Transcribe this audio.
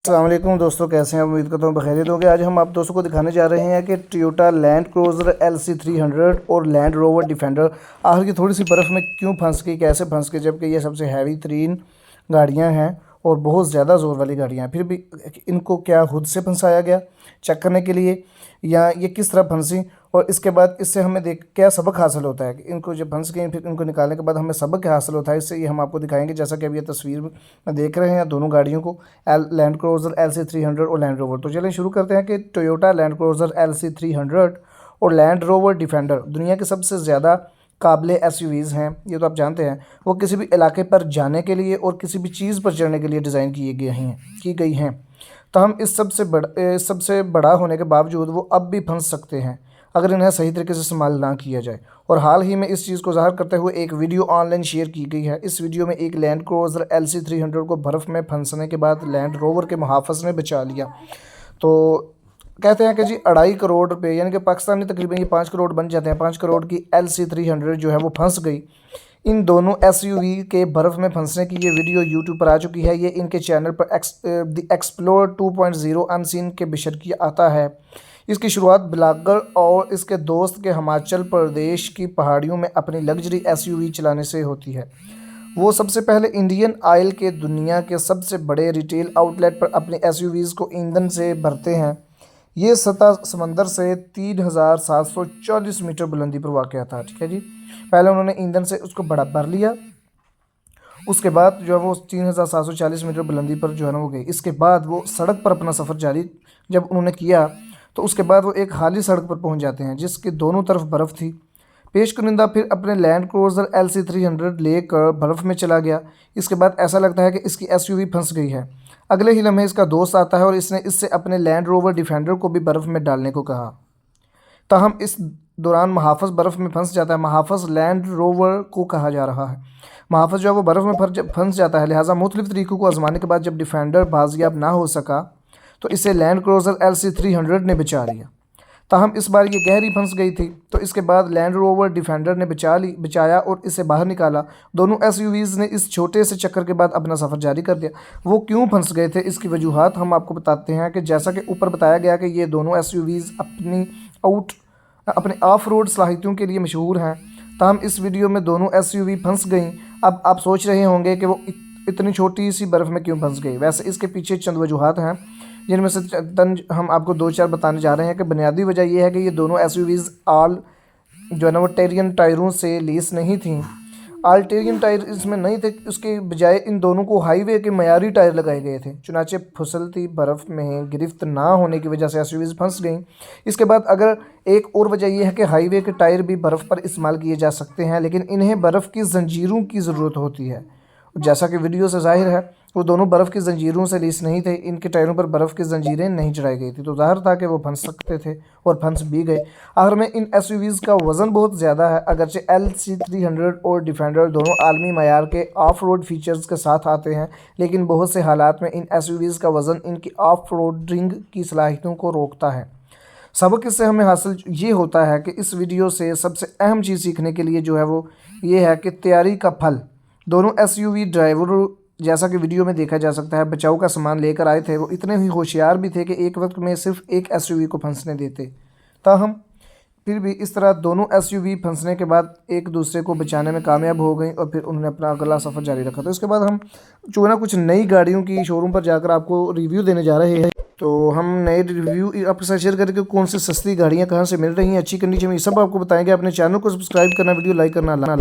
السلام علیکم دوستوں، کیسے ہیں؟ امید کرتا ہوں بخیریت ہوں گے۔ آج ہم آپ دوستوں کو دکھانے جا رہے ہیں کہ ٹویوٹا لینڈ کروزر LC300 اور لینڈ روور ڈیفینڈر آخر کی تھوڑی سی برف میں کیوں پھنس گئی، کیسے پھنس گئی، جبکہ یہ سب سے ہیوی ترین گاڑیاں ہیں اور بہت زیادہ زور والی گاڑیاں ہیں، پھر بھی ان کو کیا خود سے پھنسایا گیا چیک کرنے کے لیے، یا یہ کس طرح پھنسی، اور اس کے بعد اس سے ہمیں کیا سبق حاصل ہوتا ہے کہ ان کو جب پھنس گئیں پھر ان کو نکالنے کے بعد ہمیں سبق کیا حاصل ہوتا ہے، اس سے یہ ہم آپ کو دکھائیں گے۔ جیسا کہ اب یہ تصویر میں دیکھ رہے ہیں دونوں گاڑیوں کو، لینڈ کروزر LC300 اور لینڈ روور۔ تو چلیں شروع کرتے ہیں کہ ٹویوٹا لینڈ کروزر LC300 اور لینڈ روور ڈیفینڈر دنیا کے سب سے زیادہ قابل SUVs ہیں، یہ تو آپ جانتے ہیں۔ وہ کسی بھی علاقے پر جانے کے لیے اور کسی بھی چیز پر چڑھنے کے لیے ڈیزائن کی گئی ہیں، تاہم اس سب سے بڑا ہونے کے باوجود وہ اب بھی پھنس سکتے ہیں اگر انہیں صحیح طریقے سے استعمال نہ کیا جائے۔ اور حال ہی میں اس چیز کو ظاہر کرتے ہوئے ایک ویڈیو آن لائن شیئر کی گئی ہے۔ اس ویڈیو میں ایک لینڈ کروزر LC300 کو برف میں پھنسنے کے بعد لینڈ روور کے محافظ نے بچا لیا۔ تو کہتے ہیں کہ جی 2.5 کروڑ روپے، یعنی کہ پاکستانی تقریباً یہ 5 کروڑ بن جاتے ہیں، 5 کروڑ کی LC300 جو ہے وہ پھنس گئی۔ ان دونوں SUV کے برف میں پھنسنے کی یہ ویڈیو یوٹیوب پر آ چکی ہے۔ یہ ان کے چینل پر دی ایکسپلور 2.0 انسین کے بشرکی آتا ہے۔ اس کی شروعات بلاگر اور اس کے دوست کے ہماچل پردیش کی پہاڑیوں میں اپنی لگژری SUV چلانے سے ہوتی ہے۔ وہ سب سے پہلے انڈین آئل کے دنیا کے سب سے بڑے ریٹیل آؤٹ لیٹ پر اپنی SUVs کو ایندھن سے بھرتے ہیں۔ یہ سطح سمندر سے 3740 میٹر بلندی پر واقع تھا، ٹھیک ہے جی۔ پہلے انہوں نے ایندھن سے اس کو بھر لیا، اس کے بعد جو ہے وہ 3740 میٹر بلندی پر جو ہے نا وہ گئی۔ اس کے بعد وہ سڑک پر اپنا سفر جاری جب انہوں نے کیا تو اس کے بعد وہ ایک خالی سڑک پر پہنچ جاتے ہیں جس کے دونوں طرف برف تھی۔ پیش کنندہ پھر اپنے لینڈ کروزر LC300 لے کر برف میں چلا گیا۔ اس کے بعد ایسا لگتا ہے کہ اس کی SUV پھنس گئی ہے۔ اگلے ہی لمحے اس کا دوست آتا ہے اور اس نے اس سے اپنے لینڈ روور ڈیفینڈر کو بھی برف میں ڈالنے کو کہا، تاہم اس دوران محافظ برف میں پھنس جاتا ہے۔ محافظ لینڈ روور کو کہا جا رہا ہے، محافظ جو ہے وہ برف میں پھنس جاتا ہے، لہٰذا مختلف طریقوں کو آزمانے کے بعد جب ڈیفینڈر بازیاب نہ ہو سکا تو اسے لینڈ کروزر LC300 نے بچا لیا، تاہم اس بار یہ گہری پھنس گئی تھی۔ تو اس کے بعد لینڈ روور ڈیفینڈر نے بچایا اور اسے باہر نکالا۔ دونوں SUVs نے اس چھوٹے سے چکر کے بعد اپنا سفر جاری کر دیا۔ وہ کیوں پھنس گئے تھے، اس کی وجوہات ہم آپ کو بتاتے ہیں کہ جیسا کہ اوپر بتایا گیا کہ یہ دونوں SUVs اپنے آف روڈ صلاحیتوں کے لیے مشہور ہیں، تاہم اس ویڈیو میں دونوں SUV پھنس گئیں۔ اب آپ سوچ رہے ہوں گے کہ وہ اتنی چھوٹی سی برف میں کیوں پھنس گئی۔ ویسے اس کے پیچھے چند وجوہات ہیں جن میں سے ہم آپ کو 2-4 بتانے جا رہے ہیں کہ بنیادی وجہ یہ ہے کہ یہ دونوں SUVs جو ہے نا وہ ٹیرین ٹائروں سے لیس نہیں تھیں، ٹیرین ٹائر اس میں نہیں تھے، اس کے بجائے ان دونوں کو ہائی وے کے معیاری ٹائر لگائے گئے تھے، چنانچہ پھسلتی برف میں گرفت نہ ہونے کی وجہ سے SUVs پھنس گئیں۔ اس کے بعد اگر ایک اور وجہ یہ ہے کہ ہائی وے کے ٹائر بھی برف پر استعمال کیے جا سکتے ہیں، لیکن انہیں برف کی زنجیروں کی ضرورت ہوتی ہے، جیسا کہ ویڈیو سے ظاہر ہے وہ دونوں برف کی زنجیروں سے لیس نہیں تھے، ان کے ٹائروں پر برف کی زنجیریں نہیں چڑھائی گئی تھی، تو ظاہر تھا کہ وہ پھنس سکتے تھے اور پھنس بھی گئے۔ آخر میں ان SUVs کا وزن بہت زیادہ ہے، اگرچہ LC300 اور ڈیفینڈر دونوں عالمی معیار کے آف روڈ فیچرز کے ساتھ آتے ہیں، لیکن بہت سے حالات میں ان SUVs کا وزن ان کی آف روڈنگ کی صلاحیتوں کو روکتا ہے۔ سبق اس سے ہمیں حاصل یہ ہوتا ہے کہ اس ویڈیو سے سب سے اہم چیز سیکھنے کے لیے جو ہے وہ یہ ہے کہ تیاری کا پھل۔ دونوں SUV ڈرائیور، جیسا کہ ویڈیو میں دیکھا جا سکتا ہے، بچاؤ کا سامان لے کر آئے تھے۔ وہ اتنے ہی ہوشیار بھی تھے کہ ایک وقت میں صرف ایک SUV کو پھنسنے دیتے، تاہم پھر بھی اس طرح دونوں SUV پھنسنے کے بعد ایک دوسرے کو بچانے میں کامیاب ہو گئیں اور پھر انہوں نے اپنا اگلا سفر جاری رکھا۔ تو اس کے بعد ہم جو ہے نا کچھ نئی گاڑیوں کی شو روم پر جا کر آپ کو ریویو دینے جا رہے ہیں۔ تو ہم نئے ریویو آپ کے ساتھ شیئر کریں کہ کون سی سستی گاڑیاں کہاں سے مل رہی ہیں، اچھی کنڈیشن میں، یہ سب آپ کو بتائیں گے۔ اپنے چینل کو سبسکرائب کرنا، ویڈیو لائک کرنا۔